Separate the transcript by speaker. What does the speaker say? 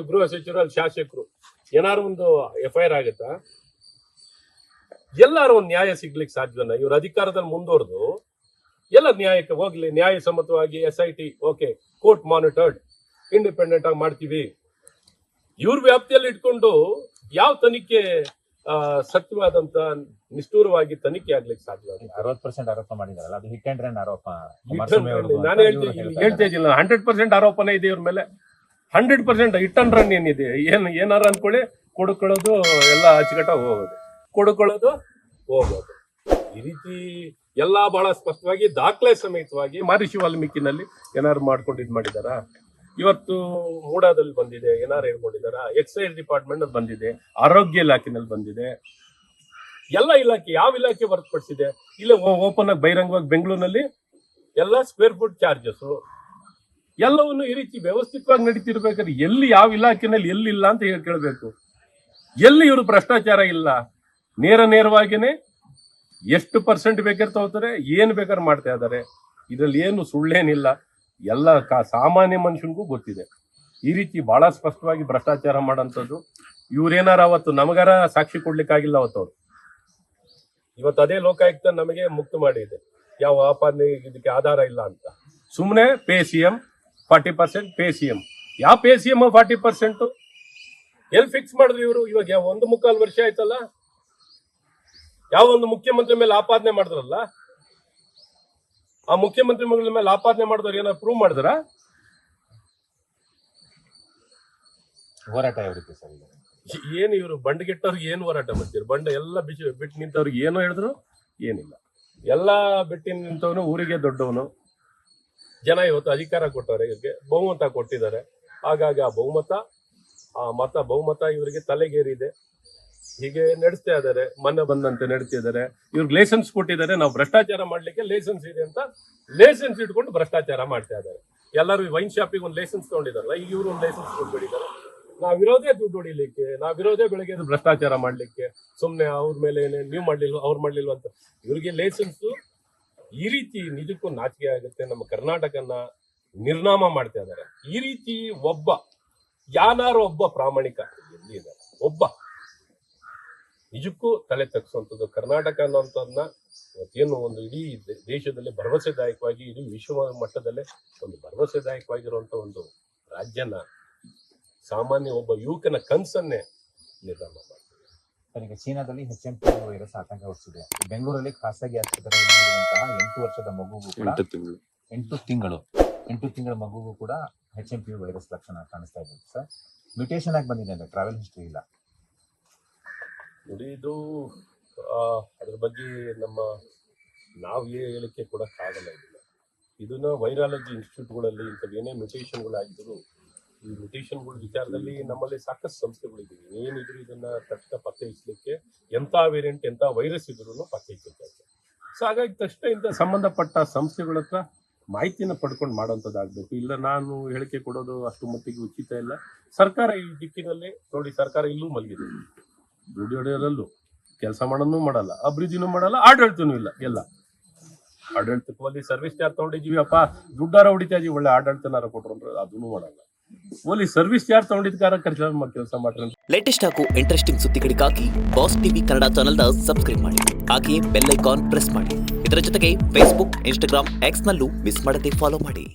Speaker 1: ಗೃಹ ಸಚಿವರು ಅಲ್ಲಿ ಶಾಸಕರು ಏನಾರು ಒಂದು FIR ಆಗುತ್ತಾ? ಎಲ್ಲಾರು ಒಂದು ನ್ಯಾಯ ಸಿಗ್ಲಿಕ್ಕೆ ಸಾಧ್ಯನ? ಇವ್ರ ಅಧಿಕಾರದಲ್ಲಿ ಮುಂದುವರೆದು ಎಲ್ಲ ನ್ಯಾಯಕ್ಕೆ ಹೋಗ್ಲಿ, ನ್ಯಾಯ ಸಮ್ಮತವಾಗಿ SIT okay, court monitored, independent ಆಗಿ ಮಾಡ್ತೀವಿ. ಇವ್ರ ವ್ಯಾಪ್ತಿಯಲ್ಲಿ ಇಟ್ಕೊಂಡು ಯಾವ ತನಿಖೆ ಸತ್ಯವಾದಂತ ನಿಷ್ಠೂರವಾಗಿ ತನಿಖೆ ಆಗ್ಲಿಕ್ಕೆ ಸಾಧ್ಯ?
Speaker 2: 60% ಆರೋಪ ಮಾಡಿದಾರಲ್ಲ, ಅದು ಹಿಟ್ ಅಂಡ್ ರನ್ ಆರೋಪ.
Speaker 1: ನಾನು ಹೇಳ್ತಾ ಇದ್ದಿಲ್ಲ, 100% ಆರೋಪನೇ ಇದೆ ಇವ್ರ ಮೇಲೆ. 100% ಹಿಟ್ ಅಂಡ್ ರನ್ ಏನಿದೆ, ಏನಾರ ಅನ್ಕೊಳ್ಳಿ, ಕೊಡ್ಕೊಳ್ಳೋದು ಎಲ್ಲ ಅಚ್ಚುಕಟ್ಟ ಹೋಗೋದು, ಕೊಡ್ಕೊಳ್ಳೋದು ಹೋಗೋದು. ಈ ರೀತಿ ಎಲ್ಲಾ ಬಹಳ ಸ್ಪಷ್ಟವಾಗಿ ದಾಖಲೆ ಸಮೇತವಾಗಿ ಮಹರ್ಷಿ ವಾಲ್ಮೀಕಿನಲ್ಲಿ ಏನಾರು ಮಾಡ್ಕೊಂಡು ಇದ್ ಮಾಡಿದಾರ. ಇವತ್ತು ಮೂಡಾದಲ್ಲಿ ಬಂದಿದೆ, ಏನಾರು ಹೇಳ್ಕೊಂಡಿದಾರ. ಎಕ್ಸೈಸ್ ಡಿಪಾರ್ಟ್ಮೆಂಟ್ ಬಂದಿದೆ, ಆರೋಗ್ಯ ಇಲಾಖೆನಲ್ಲಿ ಬಂದಿದೆ. ಎಲ್ಲ ಇಲಾಖೆ, ಯಾವ ಇಲಾಖೆ ಹೊರತುಪಡಿಸಿದೆ? ಇಲ್ಲ ಓಪನ್ ಆಗಿ ಬಹಿರಂಗವಾಗಿ ಬೆಂಗಳೂರಿನಲ್ಲಿ ಎಲ್ಲ ಸ್ಕ್ವೇರ್ ಫುಟ್ ಚಾರ್ಜಸ್ ಎಲ್ಲವನ್ನು ಈ ರೀತಿ ವ್ಯವಸ್ಥಿತವಾಗಿ ನಡೀತಿರ್ಬೇಕಾದ್ರೆ ಎಲ್ಲಿ ಯಾವ ಇಲಾಖೆನಲ್ಲಿ ಎಲ್ಲಿಲ್ಲ ಅಂತ ಕೇಳಬೇಕು. ಎಲ್ಲಿ ಇವರು ಭ್ರಷ್ಟಾಚಾರ ಇಲ್ಲ, ನೇರವಾಗಿನೇ ಎಷ್ಟು % ಬೇಕಾದ್ರೆ ತಗೋತಾರೆ, ಏನ್ ಬೇಕಾದ್ರೆ ಮಾಡ್ತಾ ಇದಾರೆ. ಇದ್ರಲ್ಲಿ ಏನು ಸುಳ್ಳೇನಿಲ್ಲ, ಎಲ್ಲ ಸಾಮಾನ್ಯ ಮನುಷ್ಯನಿಗೂ ಗೊತ್ತಿದೆ. ಈ ರೀತಿ ಬಹಳ ಸ್ಪಷ್ಟವಾಗಿ ಭ್ರಷ್ಟಾಚಾರ ಮಾಡೋಂಥದ್ದು. ಇವ್ರೇನಾರ ಅವತ್ತು ನಮಗಾರ ಸಾಕ್ಷಿ ಕೊಡ್ಲಿಕ್ಕಾಗಿಲ್ಲ ಅವತ್ತು ಅವ್ರು. ಇವತ್ತು ಅದೇ ಲೋಕಾಯುಕ್ತ ನಮಗೆ ಮುಕ್ತ ಮಾಡಿದೆ, ಯಾವ ಆಪಾದನೆ ಇದಕ್ಕೆ ಆಧಾರ ಇಲ್ಲ ಅಂತ. ಸುಮ್ಮನೆ ಪೇ CM 40%, ಪೇ CM. ಯಾವ ಪೇ CM 40% ಎಲ್ಲಿ ಫಿಕ್ಸ್ ಮಾಡಿದ್ರು ಇವರು? ಇವಾಗ 1.25 ವರ್ಷ ಆಯ್ತಲ್ಲ, ಯಾವ ಒಂದು ಮುಖ್ಯಮಂತ್ರಿ ಮೇಲೆ ಆಪಾದನೆ ಮಾಡಿದ್ರಲ್ಲ, ಆ ಮುಖ್ಯಮಂತ್ರಿ ಮಗಳ ಮೇಲೆ ಆಪಾದನೆ ಮಾಡಿದವ್ರು ಏನಾದ್ರು ಪ್ರೂವ್ ಮಾಡಿದ್ರ?
Speaker 2: ಹೋರಾಟ ಯಾವ ರೀತಿ ಸರ್?
Speaker 1: ಏನು ಇವರು ಬಂಡಗೆಟ್ಟವ್ರಿಗೆ ಏನು ಹೋರಾಟ ಮಾಡ್ತೀರಿ? ಬಂಡ ಎಲ್ಲ ಬಿಟ್ಟು ನಿಂತವ್ರಿಗೆ ಏನೋ ಹೇಳಿದ್ರು ಏನಿಲ್ಲ. ಎಲ್ಲ ಬಿಟ್ಟು ನಿಂತವನು ಊರಿಗೆ ದೊಡ್ಡವನು. ಜನ ಇವತ್ತು ಅಧಿಕಾರ ಕೊಟ್ಟವ್ರೆ, ಇವ್ರಿಗೆ ಬಹುಮತ ಕೊಟ್ಟಿದ್ದಾರೆ. ಹಾಗಾಗಿ ಆ ಬಹುಮತ ಇವರಿಗೆ ತಲೆಗೇರಿದೆ. ಹೀಗೆ ನಡೆಸ್ತಾ ಇದಾರೆ, ಮೊನ್ನೆ ಬಂದಂತೆ ನಡೆಸ್ತಿದ್ದಾರೆ. ಇವ್ರಿಗೆ ಲೈಸೆನ್ಸ್ ಕೊಟ್ಟಿದ್ದಾರೆ, ನಾವು ಭ್ರಷ್ಟಾಚಾರ ಮಾಡ್ಲಿಕ್ಕೆ ಲೈಸೆನ್ಸ್ ಇದೆ ಅಂತ ಲೈಸೆನ್ಸ್ ಇಟ್ಕೊಂಡು ಭ್ರಷ್ಟಾಚಾರ ಮಾಡ್ತಾ ಇದ್ದಾರೆ. ಎಲ್ಲರೂ ವೈನ್ ಶಾಪಿಗೆ ಒಂದು ಲೈಸೆನ್ಸ್ ತಗೊಂಡಿದಾರಲ್ಲ, ಈಗ ಇವರು ಒಂದು ಲೈಸೆನ್ಸ್ ಕೊಟ್ಬಿಟ್ಟಿದ್ದಾರೆ. ನಾವಿರೋದೇ ದುಡ್ಡು ಹೊಡಿಲಿಕ್ಕೆ, ನಾವಿರೋದೇ ಬೆಳಗ್ಗೆ ಭ್ರಷ್ಟಾಚಾರ ಮಾಡ್ಲಿಕ್ಕೆ. ಸುಮ್ನೆ ಅವ್ರ ಮೇಲೆ ನೀವು ಮಾಡ್ಲಿಲ್ವ, ಅವ್ರು ಮಾಡ್ಲಿಲ್ವ ಅಂತ ಇವ್ರಿಗೆ ಲೈಸೆನ್ಸ್. ಈ ರೀತಿ ನಿಜಕ್ಕೂ ನಾಚಿಕೆ ಆಗುತ್ತೆ. ನಮ್ಮ ಕರ್ನಾಟಕನ ನಿರ್ನಾಮ ಮಾಡ್ತಾ ಇದ್ದಾರೆ. ಈ ರೀತಿ ಯಾರು ಒಬ್ಬ ಪ್ರಾಮಾಣಿಕ ಎಲ್ಲಿದ್ದಾರೆ, ಒಬ್ಬ ನಿಜಕ್ಕೂ ತಲೆ ತಗ್ಸುವಂಥದ್ದು. ಕರ್ನಾಟಕ ಅನ್ನೋಂಥದ್ದನ್ನ ಇವತ್ತೇನು ಒಂದು ಇಡೀ ದೇಶದಲ್ಲಿ ಭರವಸೆದಾಯಕವಾಗಿ, ಇಡೀ ವಿಶ್ವ ಮಟ್ಟದಲ್ಲೇ ಒಂದು ಭರವಸೆದಾಯಕವಾಗಿರುವಂತ ಒಂದು ರಾಜ್ಯನ ಸಾಮಾನ್ಯ ಒಬ್ಬ ಯುವಕನ ಕನಸನ್ನೇ ನಿರ್ಮಾಣ ಮಾಡ್ತಾರೆ.
Speaker 2: ಈಗ ಚೀನಾದಲ್ಲಿ HMPV ವೈರಸ್ ಆತಂಕ ಹುಟ್ಟಿಸಿದೆ. ಬೆಂಗಳೂರಲ್ಲಿ ಖಾಸಗಿ ಆಸ್ಪತ್ರೆಯಲ್ಲಿರುವಂತಹ 8 ವರ್ಷದ ಮಗುಗೂ ಕೂಡ 8 ತಿಂಗಳ ಮಗುಗೂ ಕೂಡ HMPV ವೈರಸ್ ಲಕ್ಷಣ ಕಾಣಿಸ್ತಾ ಇದೆ ಸರ್. ಮ್ಯೂಟೇಷನ್ ಆಗಿ ಬಂದಿದೆ ಅಂದ್ರೆ ಟ್ರಾವೆಲ್ ಹಿಸ್ಟ್ರಿ ಇಲ್ಲ.
Speaker 1: ನೋಡಿ, ಇದು ಅದ್ರ ಬಗ್ಗೆ ನಾವು ಹೇಳಿಕೆ ಕೊಡಕ್ಕಾಗಲ್ಲ. ಇದನ್ನ ವೈರಾಲಜಿ ಇನ್ಸ್ಟಿಟ್ಯೂಟ್ಗಳಲ್ಲಿ ಇಂಥವೇನೇ ಮ್ಯೂಟೇಷನ್ಗಳಾಗಿದ್ರು, ಈ ಮ್ಯೂಟೇಷನ್ಗಳ ವಿಚಾರದಲ್ಲಿ ನಮ್ಮಲ್ಲಿ ಸಾಕಷ್ಟು ಸಂಸ್ಥೆಗಳಿವೆ. ಏನಿದ್ರು ಇದನ್ನ ತಕ್ಷಣ ಪತ್ತೆ ಹಚ್ಚಲಿಕ್ಕೆ, ಎಂಥ ವೇರಿಯಂಟ್ ಎಂಥ ವೈರಸ್ ಇದ್ರು ಪತ್ತೆ ಹಚ್ಚಲಿಕ್ಕೆ. ಸೊ ಹಾಗಾಗಿ ತಕ್ಷಣ ಇಂಥ ಸಂಬಂಧಪಟ್ಟ ಸಂಸ್ಥೆಗಳ ಹತ್ರ ಮಾಹಿತಿನ ಪಡ್ಕೊಂಡು ಮಾಡೋಂಥದ್ದಾಗಬೇಕು. ಇಲ್ಲ ನಾನು ಹೇಳಿಕೆ ಕೊಡೋದು ಅಷ್ಟು ಮಟ್ಟಿಗೆ ಉಚಿತ ಇಲ್ಲ. ಸರ್ಕಾರ ಈ ದಿಕ್ಕಿನಲ್ಲಿ ನೋಡಿ, ಸರ್ಕಾರ ಇಲ್ಲೂ ಮಲಗಿದೆ. ದುಡ್ಡು ಹೊಡೆಯೋದಲ್ಲೂ ಕೆಲಸ ಮಾಡೋನು ಮಾಡಲ್ಲ, ಅಭಿವೃದ್ಧಿನೂ ಮಾಡಲ್ಲ, ಆಡಳಿತನೂ ಇಲ್ಲ. ಎಲ್ಲ ಆಡಳಿತಕ್ಕೆ ಅಲ್ಲಿ ಸರ್ವಿಸ್ ಚಾರ್ಜ್ ತಗೊಂಡಿದೀವಿಪ್ಪ, ದುಡ್ಡಾರ ಹೊಡಿತಾ ಇದೀವಿ, ಒಳ್ಳೆ ಆಡಳಿತನಾರ ಕೊಟ್ರು ಅಂದ್ರೆ ಅದನ್ನು ಮಾಡಲ್ಲ. ಓಲಿ ಸರ್ವಿಸ್ ಚಾರ್ಜ್ ತಗೊಂಡಿದ್ಕಾರ ಕೆಲಸ ಮಾಡ್ರಿ.
Speaker 3: ಲೇಟೆಸ್ಟ್ ಹಾಗೂ ಇಂಟ್ರೆಸ್ಟಿಂಗ್ ಸುದ್ದಿಗಳಿಗಾಗಿ ಬಾಸ್ ಟಿವಿ ಕನ್ನಡ ಚಾನೆಲ್ನ ಸಬ್ಸ್ಕ್ರೈಬ್ ಮಾಡಿ. ಹಾಗೆಯೇ ಬೆಲ್ ಐಕಾನ್ ಪ್ರೆಸ್ ಮಾಡಿ. ಇದರ ಜೊತೆಗೆ ಫೇಸ್ಬುಕ್, ಇನ್ಸ್ಟಾಗ್ರಾಮ್, X ನಲ್ಲೂ ಮಿಸ್ ಮಾಡದೆ ಫಾಲೋ ಮಾಡಿ.